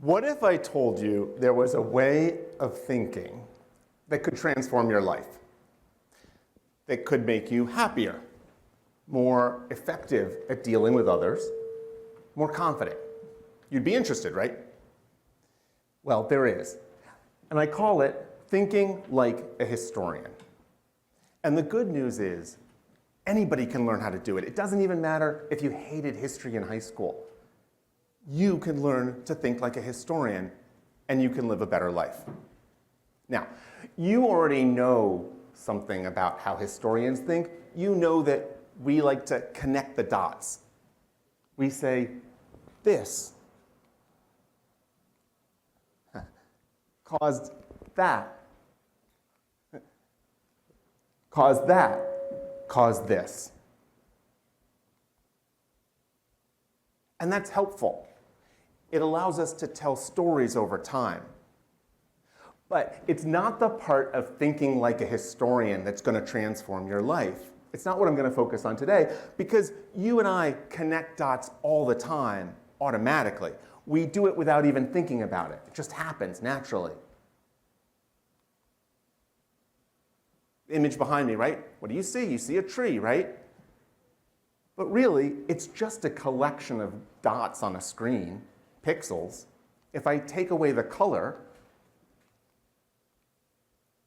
What if I told you there was a way of thinking that could transform your life, that could make you happier, more effective at dealing with others, more confident? You'd be interested, right? Well, there is. And I call it thinking like a historian. And the good news is anybody can learn how to do it. It doesn't even matter if you hated history in high school. You can learn to think like a historian, and you can live a better life. Now, you already know something about how historians think. You know that we like to connect the dots. We say, this caused that, caused that, caused this. And that's helpful. It allows us to tell stories over time. But it's not the part of thinking like a historian that's going to transform your life. It's not what I'm going to focus on today, because you and I connect dots all the time, automatically. We do it without even thinking about it. It just happens naturally. The image behind me, right? What do you see? You see a tree, right? But really, it's just a collection of dots on a screen, pixels. If I take away the color,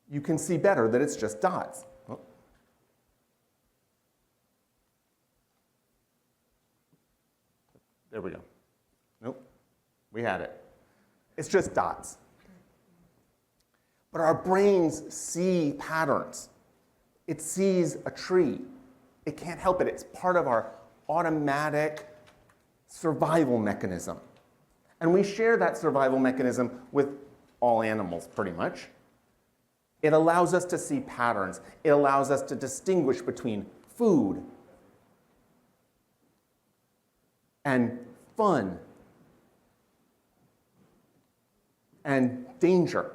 you can see better that it's just dots. Oh. There we go. Nope, we had it. It's just dots. But our brains see patterns. It sees a tree. It can't help it. It's part of our automatic survival mechanism. And we share that survival mechanism with all animals, pretty much. It allows us to see patterns. It allows us to distinguish between food and fun and danger.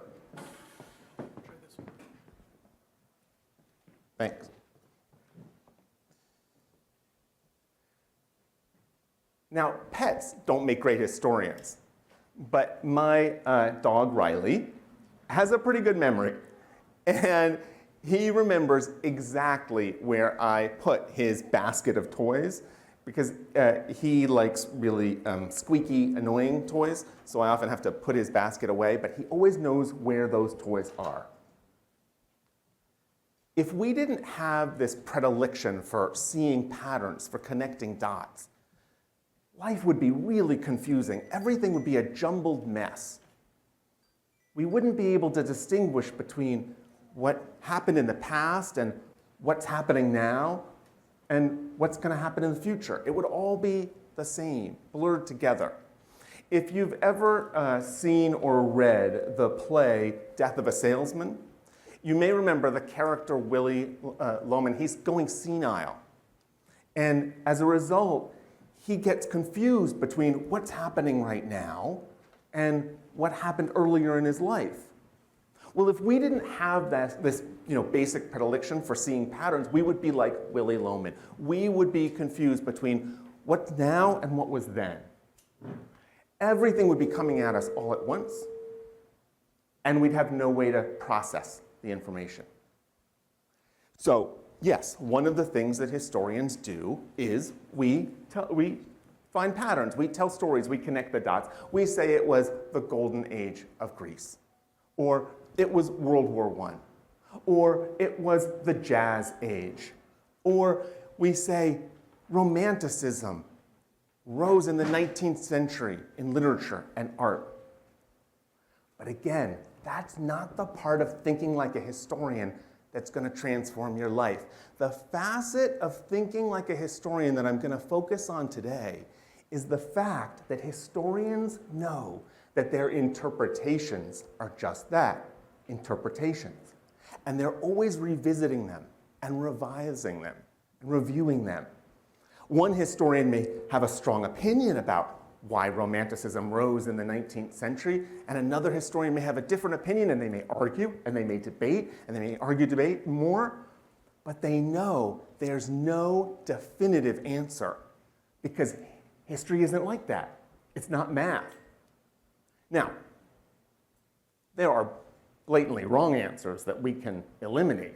Thanks. Now, pets don't make great historians, but my dog, Riley, has a pretty good memory. And he remembers exactly where I put his basket of toys, because he likes really squeaky, annoying toys, so I often have to put his basket away, but he always knows where those toys are. If we didn't have this predilection for seeing patterns, for connecting dots, life would be really confusing. Everything would be a jumbled mess. We wouldn't be able to distinguish between what happened in the past and what's happening now and what's going to happen in the future. It would all be the same, blurred together. If you've ever seen or read the play Death of a Salesman, you may remember the character Willy Loman. He's going senile. And as a result, he gets confused between what's happening right now and what happened earlier in his life. Well, if we didn't have this basic predilection for seeing patterns, we would be like Willy Loman. We would be confused between what's now and what was then. Everything would be coming at us all at once, and we'd have no way to process the information. So, yes, one of the things that historians do is we find patterns, we tell stories, we connect the dots. We say it was the golden age of Greece, or it was World War I, or it was the Jazz Age, or we say Romanticism rose in the 19th century in literature and art. But again, that's not the part of thinking like a historian that's going to transform your life. The facet of thinking like a historian that I'm going to focus on today is the fact that historians know that their interpretations are just that, interpretations. And they're always revisiting them and revising them and reviewing them. One historian may have a strong opinion about why Romanticism rose in the 19th century, and another historian may have a different opinion, and they may argue, and they may debate, and they may argue, debate more, but they know there's no definitive answer, because history isn't like that. It's not math. Now, there are blatantly wrong answers that we can eliminate,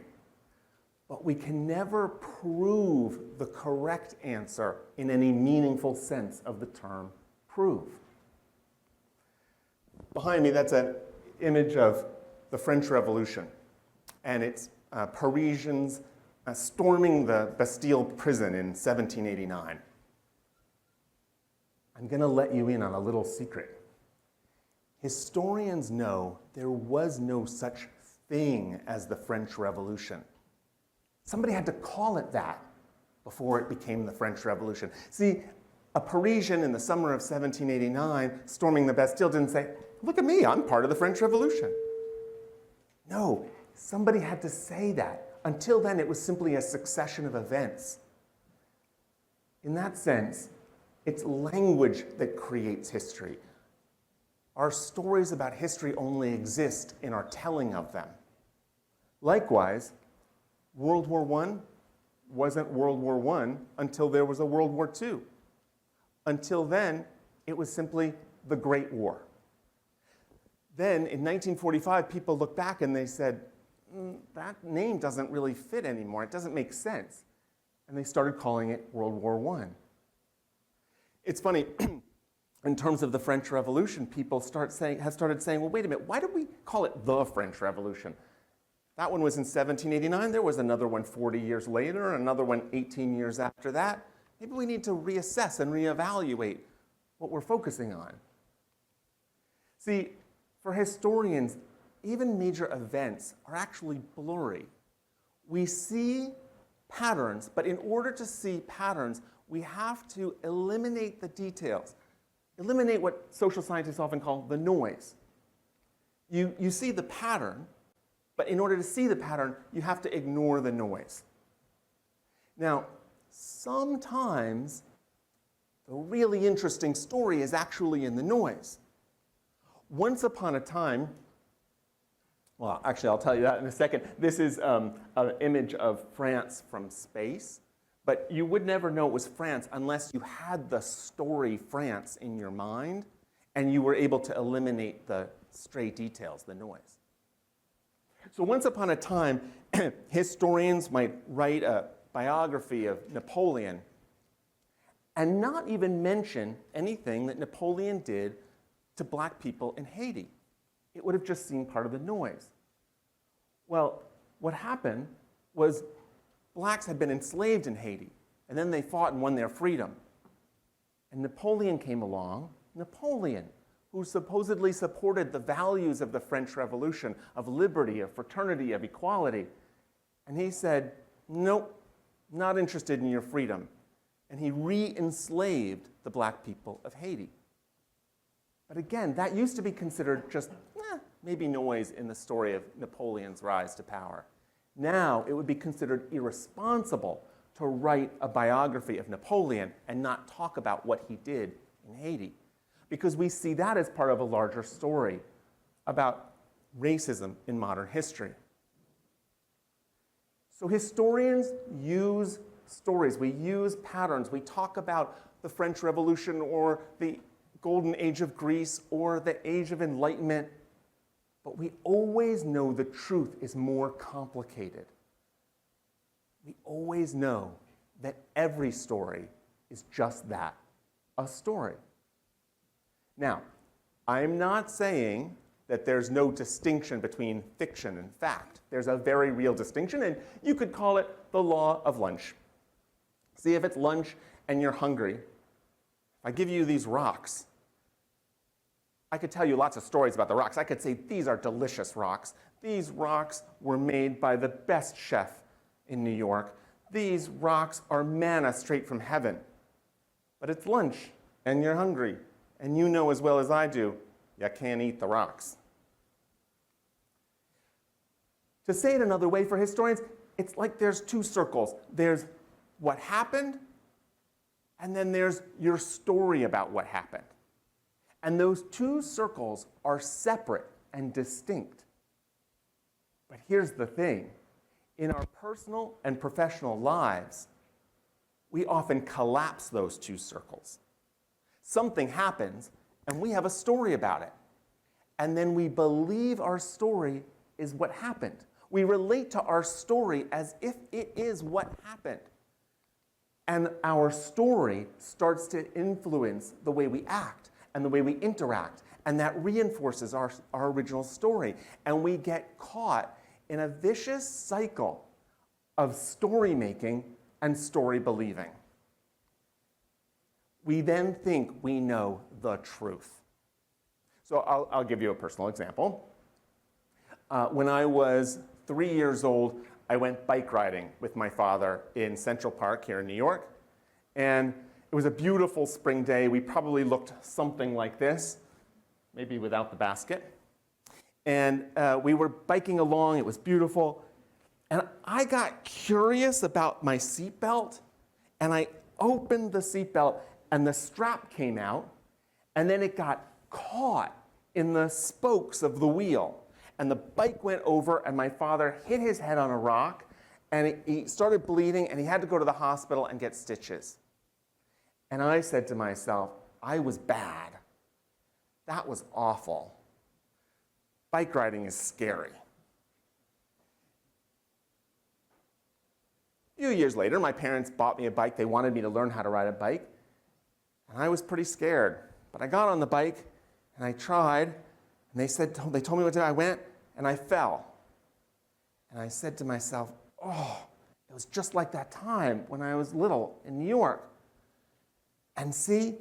but we can never prove the correct answer in any meaningful sense of the term prove. Behind me, that's an image of the French Revolution, and it's Parisians storming the Bastille prison in 1789. I'm going to let you in on a little secret. Historians know there was no such thing as the French Revolution. Somebody had to call it that before it became the French Revolution. See, a Parisian in the summer of 1789 storming the Bastille didn't say, "Look at me, I'm part of the French Revolution." No, somebody had to say that. Until then, it was simply a succession of events. In that sense, it's language that creates history. Our stories about history only exist in our telling of them. Likewise, World War I wasn't World War I until there was a World War II. Until then, it was simply the Great War. Then, in 1945, people looked back and they said, that name doesn't really fit anymore. It doesn't make sense. And they started calling it World War I. It's funny, in terms of the French Revolution, people have started saying, well, wait a minute, why did we call it the French Revolution? That one was in 1789. There was another one 40 years later, another one 18 years after that. Maybe we need to reassess and reevaluate what we're focusing on. See, for historians, even major events are actually blurry. We see patterns, but in order to see patterns, we have to eliminate the details. Eliminate what social scientists often call the noise. You see the pattern, but in order to see the pattern, you have to ignore the noise. Now, sometimes the really interesting story is actually in the noise. Once upon a time, well, actually, I'll tell you that in a second. This is an image of France from space. But you would never know it was France unless you had the story France in your mind and you were able to eliminate the stray details, the noise. So once upon a time, historians might write a biography of Napoleon and not even mention anything that Napoleon did to black people in Haiti. It would have just seemed part of the noise. Well, what happened was blacks had been enslaved in Haiti, and then they fought and won their freedom. And Napoleon came along, Napoleon, who supposedly supported the values of the French Revolution, of liberty, of fraternity, of equality. And he said, nope, not interested in your freedom. And he re-enslaved the black people of Haiti. But again, that used to be considered just maybe noise in the story of Napoleon's rise to power. Now, it would be considered irresponsible to write a biography of Napoleon and not talk about what he did in Haiti, because we see that as part of a larger story about racism in modern history. So historians use stories, we use patterns, we talk about the French Revolution or the Golden Age of Greece or the Age of Enlightenment, but we always know the truth is more complicated. We always know that every story is just that, a story. Now, I'm not saying that there's no distinction between fiction and fact. There's a very real distinction, and you could call it the law of lunch. See, if it's lunch and you're hungry, if I give you these rocks, I could tell you lots of stories about the rocks. I could say, these are delicious rocks. These rocks were made by the best chef in New York. These rocks are manna straight from heaven. But it's lunch, and you're hungry, and you know as well as I do, you can't eat the rocks. To say it another way for historians, it's like there's two circles. There's what happened, and then there's your story about what happened. And those two circles are separate and distinct. But here's the thing. In our personal and professional lives, we often collapse those two circles. Something happens, and we have a story about it. and then we believe our story is what happened. We relate to our story as if it is what happened. And our story starts to influence the way we act and the way we interact, and that reinforces our original story. And we get caught in a vicious cycle of story making and story believing. We then think we know the truth. So I'll give you a personal example. When I was 3 years old, I went bike riding with my father in Central Park here in New York. And it was a beautiful spring day. We probably looked something like this, maybe without the basket. And we were biking along. It was beautiful. And I got curious about my seatbelt. And I opened the seatbelt, and the strap came out. And then it got caught in the spokes of the wheel. And the bike went over, and my father hit his head on a rock, and he started bleeding, and he had to go to the hospital and get stitches. And I said to myself, I was bad. That was awful. Bike riding is scary. A few years later, my parents bought me a bike. They wanted me to learn how to ride a bike. And I was pretty scared. But I got on the bike, and I tried, and they told me what to do. I went, and I fell. And I said to myself, oh, it was just like that time when I was little in New York. And see,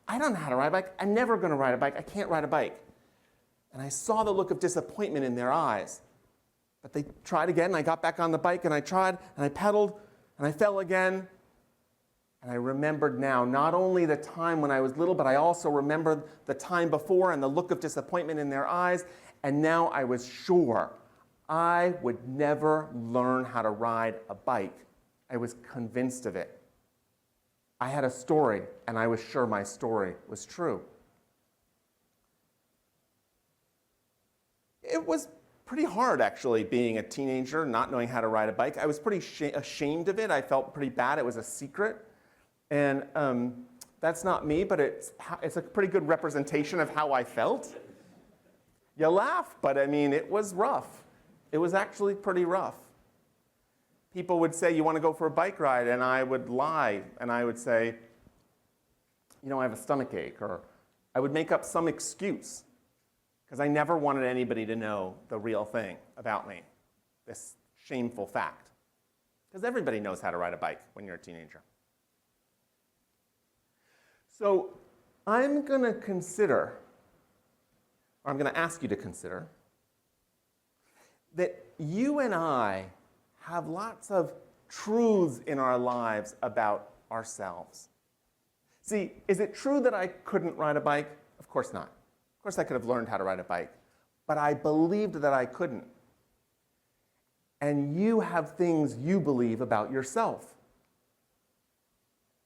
I don't know how to ride a bike. I'm never going to ride a bike. I can't ride a bike. And I saw the look of disappointment in their eyes. But they tried again, and I got back on the bike, and I tried, and I pedaled, and I fell again. And I remembered now not only the time when I was little, but I also remembered the time before and the look of disappointment in their eyes. And now I was sure I would never learn how to ride a bike. I was convinced of it. I had a story, and I was sure my story was true. It was pretty hard, actually, being a teenager, not knowing how to ride a bike. I was pretty ashamed of it. I felt pretty bad. It was a secret. And that's not me, but it's a pretty good representation of how I felt. You laugh, but I mean, it was rough. It was actually pretty rough. People would say, you want to go for a bike ride? And I would lie, and I would say, you know, I have a stomach ache, or I would make up some excuse, because I never wanted anybody to know the real thing about me, this shameful fact. Because everybody knows how to ride a bike when you're a teenager. So I'm going to consider, or I'm going to ask you to consider, that you and I have lots of truths in our lives about ourselves. See, is it true that I couldn't ride a bike? Of course not. Of course I could have learned how to ride a bike, but I believed that I couldn't. And you have things you believe about yourself.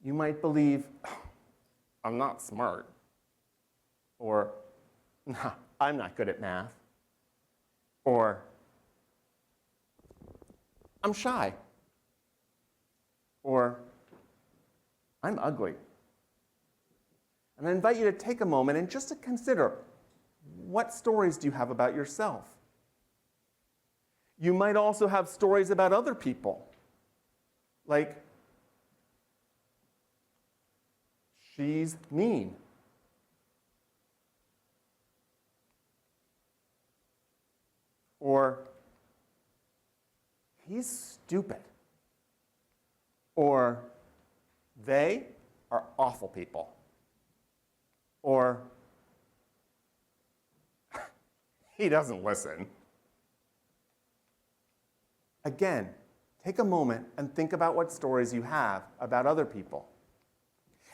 You might believe, oh, I'm not smart, or nah, I'm not good at math, or I'm shy, or I'm ugly. And I invite you to take a moment and just to consider, what stories do you have about yourself? You might also have stories about other people, like, she's mean. Or, he's stupid. Or, they are awful people. Or, he doesn't listen. Again, take a moment and think about what stories you have about other people.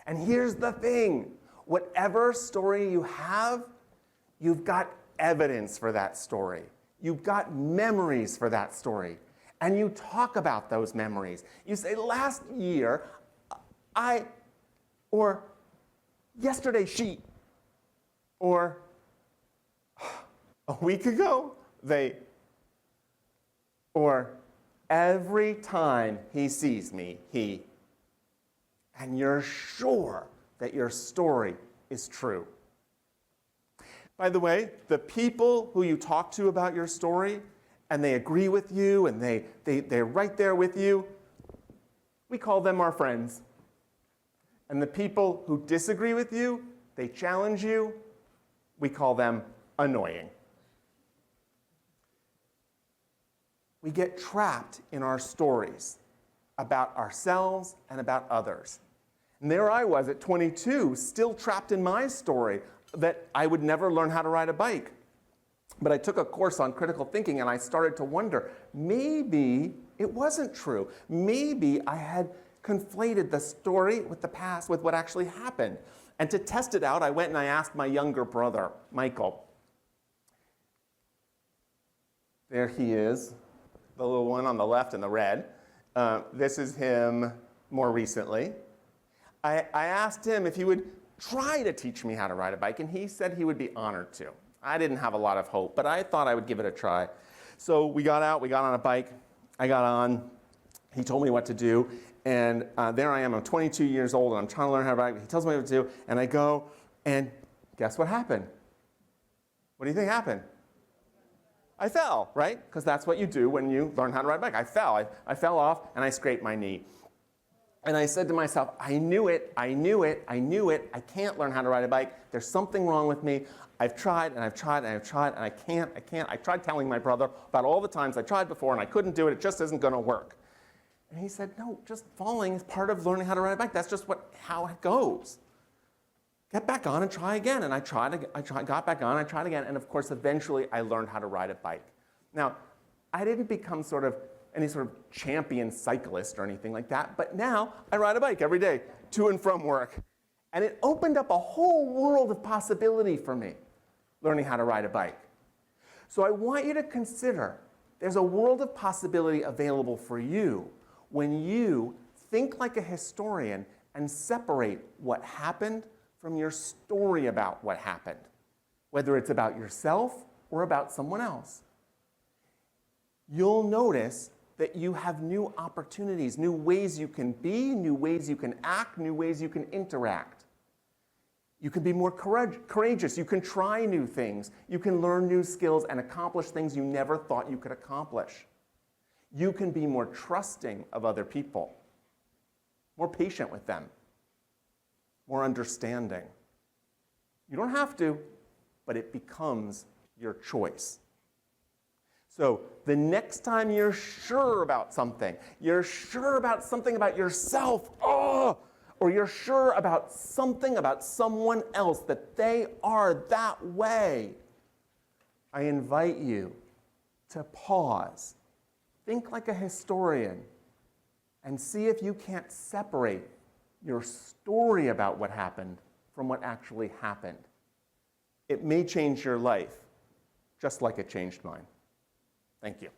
And here's the thing. Whatever story you have, you've got evidence for that story. You've got memories for that story. And you talk about those memories. You say, last year, or yesterday she, or a week ago, they, or every time he sees me, he, and you're sure that your story is true. By the way, the people who you talk to about your story and they agree with you and they're right there with you, we call them our friends. And the people who disagree with you, they challenge you, we call them annoying. We get trapped in our stories about ourselves and about others. And there I was at 22, still trapped in my story that I would never learn how to ride a bike. But I took a course on critical thinking and I started to wonder, maybe it wasn't true. Maybe I had conflated the story with the past with what actually happened. And to test it out, I went and I asked my younger brother, Michael. There he is, the little one on the left in the red. This is him more recently. I asked him if he would try to teach me how to ride a bike, and he said he would be honored to. I didn't have a lot of hope, but I thought I would give it a try. So we got out, we got on a bike, I got on, he told me what to do, and there I am, I'm 22 years old, and I'm trying to learn how to ride. He tells me what to do, and I go, and guess what happened? What do you think happened? I fell, right? Because that's what you do when you learn how to ride a bike. I fell. I fell off, and I scraped my knee. And I said to myself, I knew it, I knew it, I knew it. I can't learn how to ride a bike. There's something wrong with me. I've tried, and I've tried, and I've tried, and I can't. I tried telling my brother about all the times I tried before, and I couldn't do it. It just isn't going to work. And he said, no, just falling is part of learning how to ride a bike. That's just how it goes. Get back on and try again. And I got back on, I tried again, and of course, eventually I learned how to ride a bike. Now, I didn't become any sort of champion cyclist or anything like that, but now I ride a bike every day to and from work. And it opened up a whole world of possibility for me, learning how to ride a bike. So I want you to consider there's a world of possibility available for you when you think like a historian and separate what happened from your story about what happened, whether it's about yourself or about someone else. You'll notice that you have new opportunities, new ways you can be, new ways you can act, new ways you can interact. You can be more courageous. You can try new things. You can learn new skills and accomplish things you never thought you could accomplish. You can be more trusting of other people, more patient with them, more understanding. You don't have to, but it becomes your choice. So the next time you're sure about something about yourself, or you're sure about something about someone else, that they are that way, I invite you to pause, think like a historian, and see if you can't separate your story about what happened from what actually happened. It may change your life, just like it changed mine. Thank you.